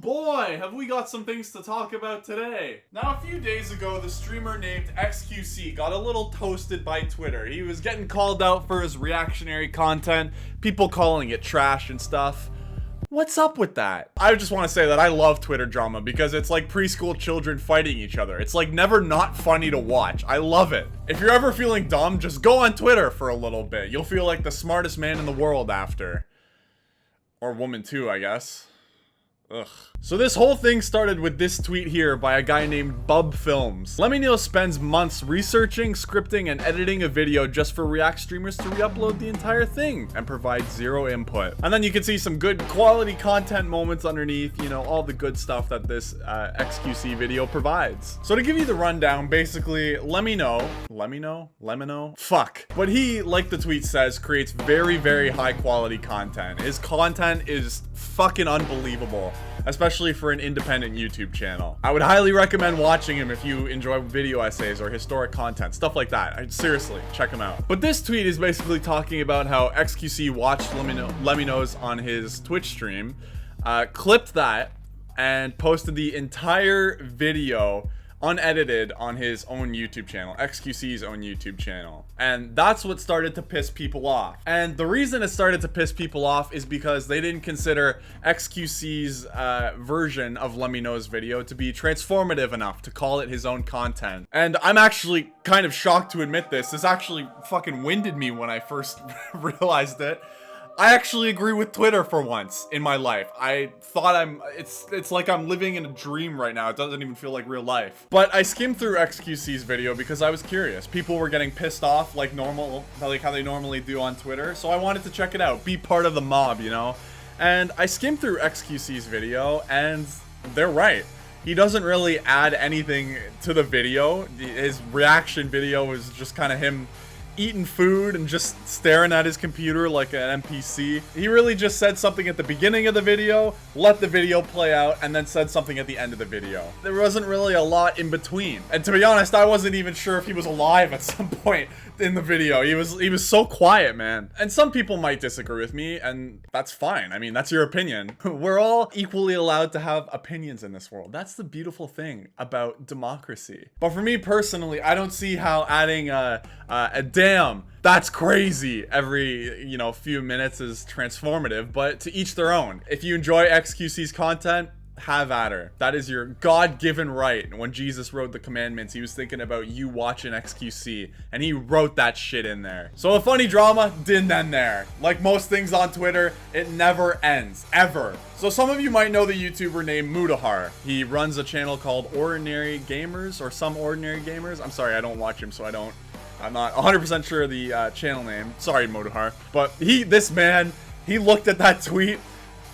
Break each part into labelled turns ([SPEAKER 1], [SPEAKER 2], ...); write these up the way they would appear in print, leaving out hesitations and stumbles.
[SPEAKER 1] boy, have we got some things to talk about today. Now, a few days ago, the streamer named XQC got a little toasted by Twitter. He was getting called out for his reactionary content, people calling it trash and stuff. What's up with that? I just want to say that I love Twitter drama because it's like preschool children fighting each other. It's like never not funny to watch. I love it. If you're ever feeling dumb, just go on Twitter for a little bit. You'll feel like the smartest man in the world after. Or woman too, I guess. Ugh. So this whole thing started with this tweet here by a guy named Bub Films. Lemmy spends months researching, scripting, and editing a video just for React streamers to re-upload the entire thing and provide zero input. And then you can see some good quality content moments underneath, you know, all the good stuff that this XQC video provides. So to give you the rundown, basically, fuck. But he, like the tweet says, creates very, very high quality content. His content is fucking unbelievable, especially for an independent YouTube channel. I would highly recommend watching him if you enjoy video essays or historic content, stuff like that. Seriously, check him out. But this tweet is basically talking about how XQC watched Lemmy on his Twitch stream, clipped that, and posted the entire video unedited on his own YouTube channel, XQC's own YouTube channel. And that's what started to piss people off. And the reason it started to piss people off is because they didn't consider XQC's version of Lemmy's video to be transformative enough to call it his own content. And I'm actually kind of shocked to admit this. This actually fucking winded me when I first realized it. I actually agree with Twitter for once in my life. I thought it's like I'm living in a dream right now. It doesn't even feel like real life. But I skimmed through XQC's video because I was curious. People were getting pissed off like normal, like how they normally do on Twitter. So I wanted to check it out, be part of the mob, you know? And I skimmed through XQC's video and they're right. He doesn't really add anything to the video. His reaction video is just kind of him eating food and just staring at his computer like an NPC. He really just said something at the beginning of the video, let the video play out, and then said something at the end of the video. There wasn't really a lot in between. And to be honest, I wasn't even sure if he was alive at some point in the video. He was so quiet, man. And some people might disagree with me, and that's fine. I mean, that's your opinion. We're all equally allowed to have opinions in this world. That's the beautiful thing about democracy. But for me personally, I don't see how adding a damn, that's crazy every, you know, few minutes is transformative, but to each their own. If you enjoy XQC's content, have at her. That is your God-given right. When Jesus wrote the commandments, he was thinking about you watching XQC, and he wrote that shit in there. So a funny drama didn't end there. Like most things on Twitter, it never ends, ever. So some of you might know the YouTuber named Mutahar. He runs a channel called Ordinary Gamers, or Some Ordinary Gamers. I'm sorry, I don't watch him, so I'm not 100% sure of the channel name. Sorry, Mutahar. But this man, he looked at that tweet,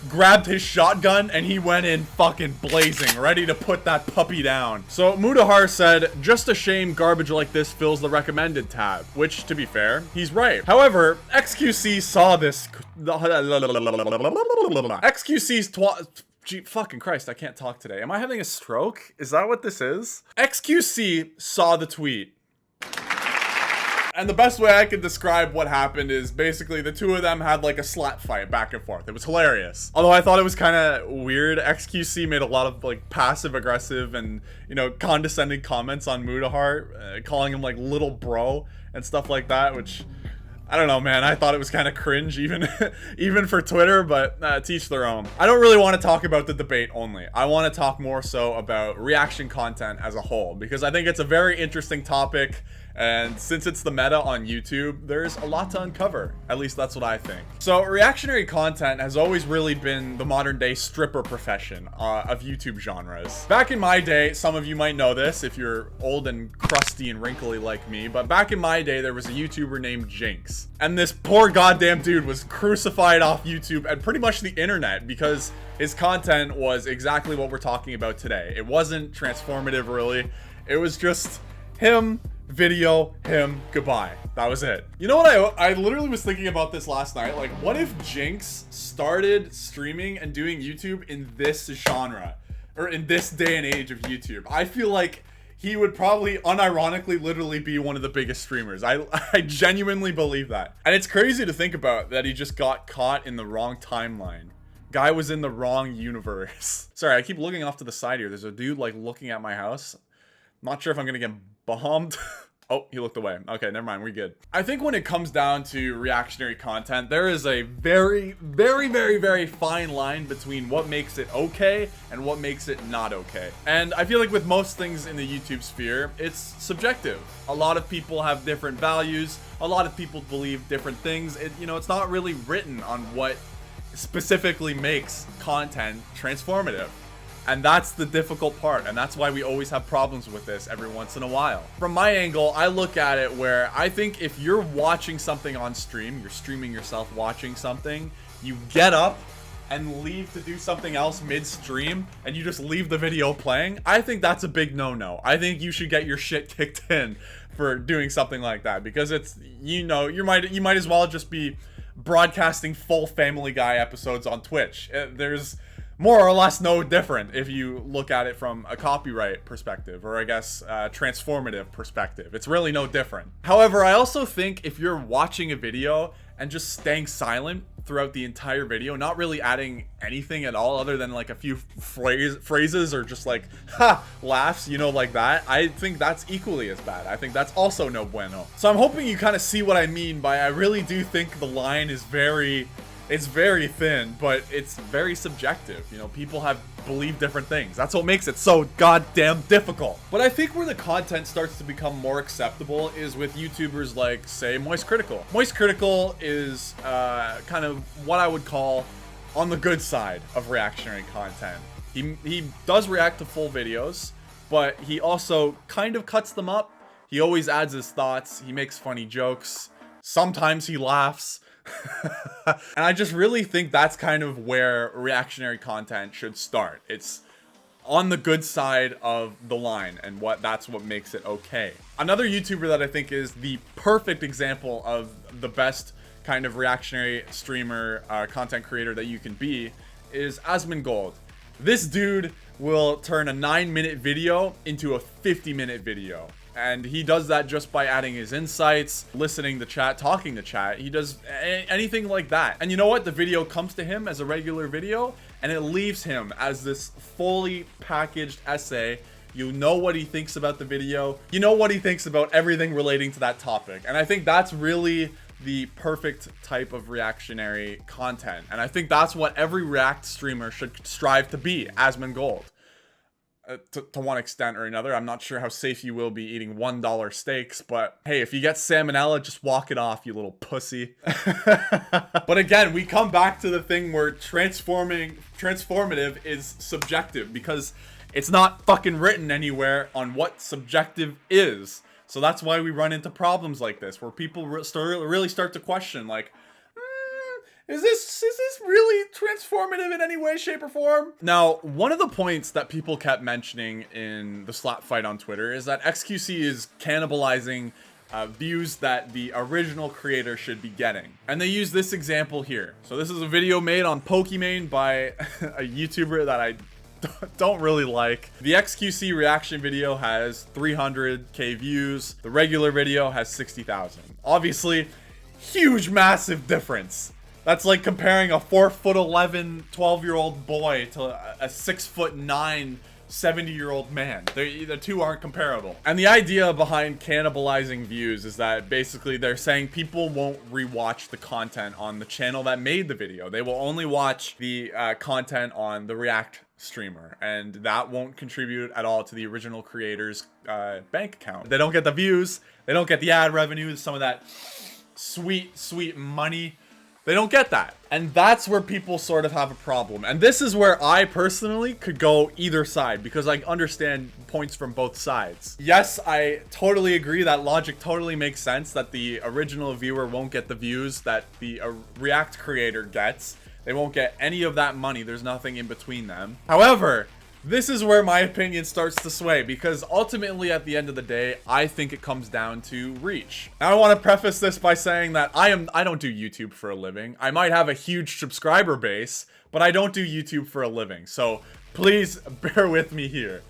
[SPEAKER 1] grabbed his shotgun, and he went in fucking blazing, ready to put that puppy down. So Mutahar said, just a shame garbage like this fills the recommended tab, which, to be fair, he's right. However, XQC saw this. Gee, fucking Christ, I can't talk today. Am I having a stroke? Is that what this is? XQC saw the tweet. And the best way I could describe what happened is basically the two of them had like a slap fight back and forth. It was hilarious. Although I thought it was kind of weird. XQC made a lot of like passive aggressive and, you know, condescending comments on Mutahar, calling him like little bro and stuff like that, which I don't know, man. I thought it was kind of cringe even for Twitter, but to each their own. I don't really want to talk about the debate only. I want to talk more so about reaction content as a whole, because I think it's a very interesting topic. And since it's the meta on YouTube, there's a lot to uncover. At least that's what I think. So reactionary content has always really been the modern day stripper profession of YouTube genres. Back in my day, some of you might know this if you're old and crusty and wrinkly like me, but back in my day, there was a YouTuber named Jinx. And this poor goddamn dude was crucified off YouTube and pretty much the internet because his content was exactly what we're talking about today. It wasn't transformative really. It was just him, video, him, goodbye. That was it. You know what, I literally was thinking about this last night. Like, what if Jinx started streaming and doing YouTube in this genre? Or in this day and age of YouTube? I feel like he would probably unironically literally be one of the biggest streamers. I genuinely believe that. And it's crazy to think about that he just got caught in the wrong timeline. Guy was in the wrong universe. Sorry, I keep looking off to the side here. There's a dude like looking at my house. Not sure if I'm gonna get bombed. Oh, he looked away. Okay, never mind. We're good. I think when it comes down to reactionary content, there is a very, very, very, very fine line between what makes it okay and what makes it not okay. And I feel like with most things in the YouTube sphere, it's subjective. A lot of people have different values. A lot of people believe different things. It's not really written on what specifically makes content transformative. And that's the difficult part, and that's why we always have problems with this every once in a while. From my angle, I look at it where I think if you're watching something on stream, you're streaming yourself watching something, you get up and leave to do something else mid-stream, and you just leave the video playing, I think that's a big no-no. I think you should get your shit kicked in for doing something like that, because it's, you might as well just be broadcasting full Family Guy episodes on Twitch. There's more or less no different if you look at it from a copyright perspective, or I guess transformative perspective. It's really no different. However, I also think if you're watching a video and just staying silent throughout the entire video, not really adding anything at all other than like a few phrases or just like laughs, like that, I think that's equally as bad. I think that's also no bueno. So I'm hoping you kind of see what I mean by I really do think the line is it's very thin, but it's very subjective. People believe different things. That's what makes it so goddamn difficult. But I think where the content starts to become more acceptable is with YouTubers like, say, Moist Critical. Moist Critical is kind of what I would call on the good side of reactionary content. He does react to full videos, but he also kind of cuts them up. He always adds his thoughts. He makes funny jokes. Sometimes he laughs. And I just really think that's kind of where reactionary content should start. It's on the good side of the line, and that's what makes it okay. Another YouTuber that I think is the perfect example of the best kind of reactionary streamer, content creator that you can be is Asmongold. This dude will turn a 9-minute video into a 50-minute video. And he does that just by adding his insights, listening to chat, talking to chat. He does anything like that. And you know what? The video comes to him as a regular video, and it leaves him as this fully packaged essay. You know what he thinks about the video. You know what he thinks about everything relating to that topic. And I think that's really the perfect type of reactionary content. And I think that's what every React streamer should strive to be, Asmongold. To one extent or another. I'm not sure how safe you will be eating $1 steaks, but hey, if you get salmonella, just walk it off, you little pussy. But again, we come back to the thing where transformative is subjective, because it's not fucking written anywhere on what subjective is. So that's why we run into problems like this, where people really start to question, like, Is this really transformative in any way, shape, or form? Now, one of the points that people kept mentioning in the slap fight on Twitter is that XQC is cannibalizing views that the original creator should be getting. And they use this example here. So this is a video made on Pokimane by a YouTuber that I don't really like. The XQC reaction video has 300k views. The regular video has 60,000. Obviously, huge, massive difference. That's like comparing a 4'11", 12-year-old boy to a 6'9", 70-year-old man. The two aren't comparable. And the idea behind cannibalizing views is that basically they're saying people won't rewatch the content on the channel that made the video. They will only watch the content on the React streamer, and that won't contribute at all to the original creator's bank account. They don't get the views, they don't get the ad revenue, some of that sweet money. They don't get that. And that's where people sort of have a problem. And this is where I personally could go either side, because I understand points from both sides. Yes, I totally agree that logic totally makes sense, that the original viewer won't get the views that the React creator gets. They won't get any of that money. There's nothing in between them. However, this is where my opinion starts to sway, because ultimately at the end of the day, I think it comes down to reach. Now I want to preface this by saying that I don't do YouTube for a living. I might have a huge subscriber base, but I don't do YouTube for a living. So please bear with me here.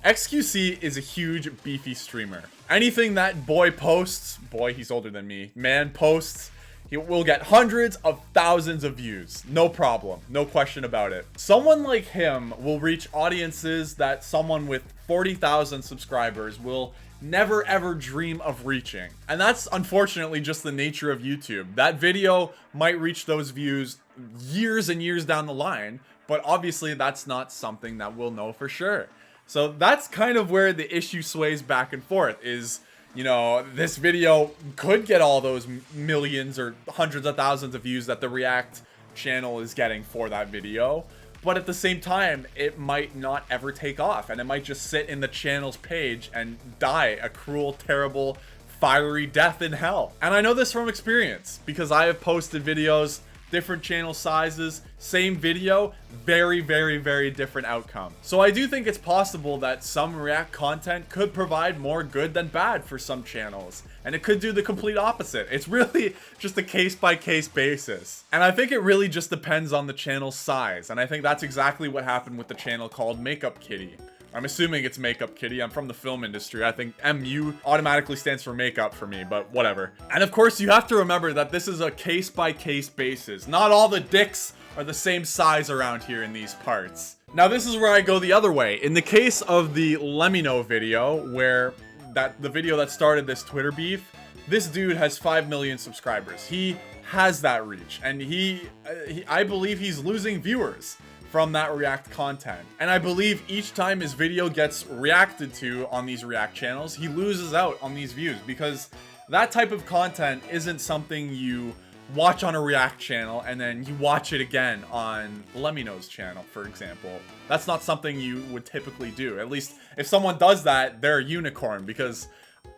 [SPEAKER 1] XQC is a huge beefy streamer. Anything that boy posts, boy, he's older than me, man posts, He will get hundreds of thousands of views. No problem. No question about it. Someone like him will reach audiences that someone with 40,000 subscribers will never ever dream of reaching. And that's unfortunately just the nature of YouTube. That video might reach those views years and years down the line, but obviously that's not something that we'll know for sure. So that's kind of where the issue sways back and forth is, you know, this video could get all those millions or hundreds of thousands of views that the React channel is getting for that video. But at the same time, it might not ever take off, and it might just sit in the channel's page and die a cruel, terrible, fiery death in hell. And I know this from experience, because I have posted videos, different channel sizes, same video, very, very, very different outcome. So I do think it's possible that some React content could provide more good than bad for some channels, and it could do the complete opposite. It's really just a case-by-case basis. And I think it really just depends on the channel size, and I think that's exactly what happened with the channel called Makeup Kitty. I'm assuming it's Makeup Kitty. I'm from the film industry. I think MU automatically stands for makeup for me, but whatever. And of course, you have to remember that this is a case-by-case basis. Not all the dicks are the same size around here in these parts. Now, this is where I go the other way. In the case of the Lemino video, where the video that started this Twitter beef, this dude has 5 million subscribers. He has that reach, and I believe he's losing viewers from that React content. And I believe each time his video gets reacted to on these React channels, he loses out on these views, because that type of content isn't something you watch on a React channel and then you watch it again on Lemino's channel, for example. That's not something you would typically do. At least if someone does that, they're a unicorn, because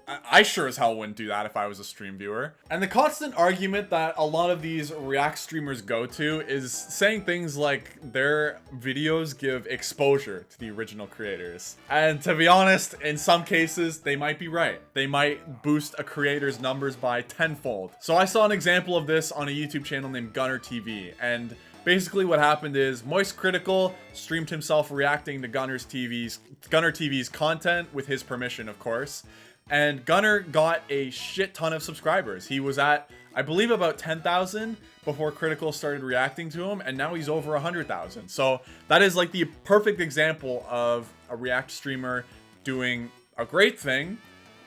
[SPEAKER 1] I sure as hell wouldn't do that if I was a stream viewer. And the constant argument that a lot of these React streamers go to is saying things like their videos give exposure to the original creators. And to be honest, in some cases, they might be right. They might boost a creator's numbers by tenfold. So I saw an example of this on a YouTube channel named Gunner TV, and basically what happened is Moist Critical streamed himself reacting to Gunner TV's content with his permission, of course. And Gunner got a shit ton of subscribers. He was at, I believe, about 10,000 before Critical started reacting to him, and now he's over 100,000. So that is like the perfect example of a React streamer doing a great thing,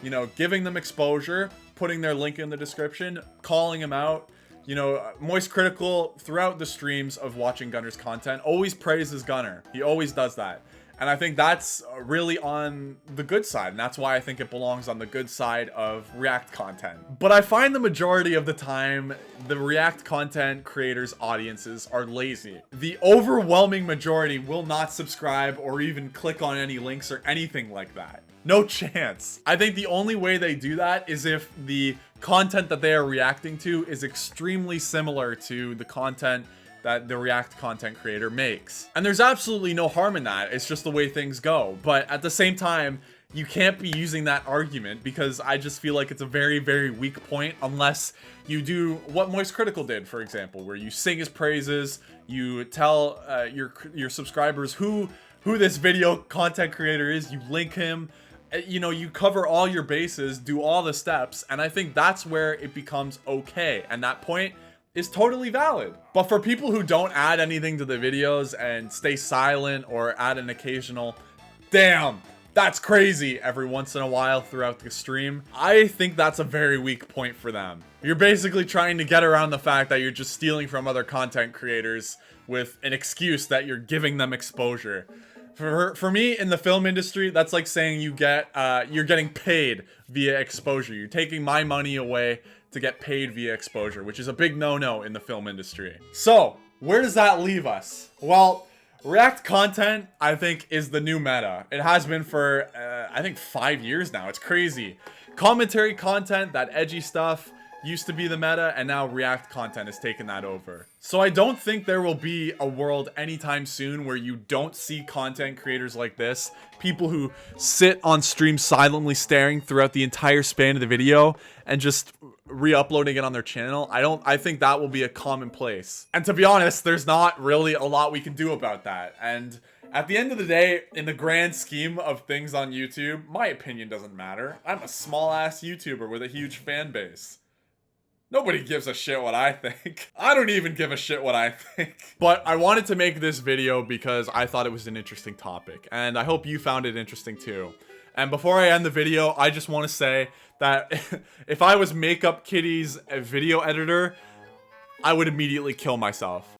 [SPEAKER 1] you know, giving them exposure, putting their link in the description, calling him out. You know, Moist Critical, throughout the streams of watching Gunner's content, always praises Gunner. He always does that. And I think that's really on the good side, and that's why I think it belongs on the good side of React content. But I find the majority of the time, the React content creators' audiences are lazy. The overwhelming majority will not subscribe or even click on any links or anything like that. No chance. I think the only way they do that is if the content that they are reacting to is extremely similar to the content that the React content creator makes. And there's absolutely no harm in that. It's just the way things go. But at the same time, you can't be using that argument, because I just feel like it's a very, very weak point unless you do what Moist Critical did, for example, where you sing his praises, you tell your subscribers who this video content creator is, you link him, you know, you cover all your bases, do all the steps, and I think that's where it becomes okay. And that point is totally valid. But for people who don't add anything to the videos and stay silent or add an occasional, damn, that's crazy, every once in a while throughout the stream, I think that's a very weak point for them. You're basically trying to get around the fact that you're just stealing from other content creators with an excuse that you're giving them exposure. For me, in the film industry, that's like saying you're getting paid via exposure. You're taking my money away to get paid via exposure, which is a big no-no in the film industry. So, where does that leave us? Well, React content, I think, is the new meta. It has been for, I think, 5 years now. It's crazy. Commentary content, that edgy stuff, used to be the meta, and now React content has taken that over. So I don't think there will be a world anytime soon where you don't see content creators like this, people who sit on stream silently staring throughout the entire span of the video and just re-uploading it on their channel. I think that will be a commonplace. And to be honest, there's not really a lot we can do about that. And at the end of the day, in the grand scheme of things on YouTube, my opinion doesn't matter. I'm a small-ass YouTuber with a huge fan base. Nobody gives a shit what I think. I don't even give a shit what I think. But I wanted to make this video because I thought it was an interesting topic, and I hope you found it interesting too. And before I end the video, I just want to say that if I was Makeup Kitty's video editor, I would immediately kill myself.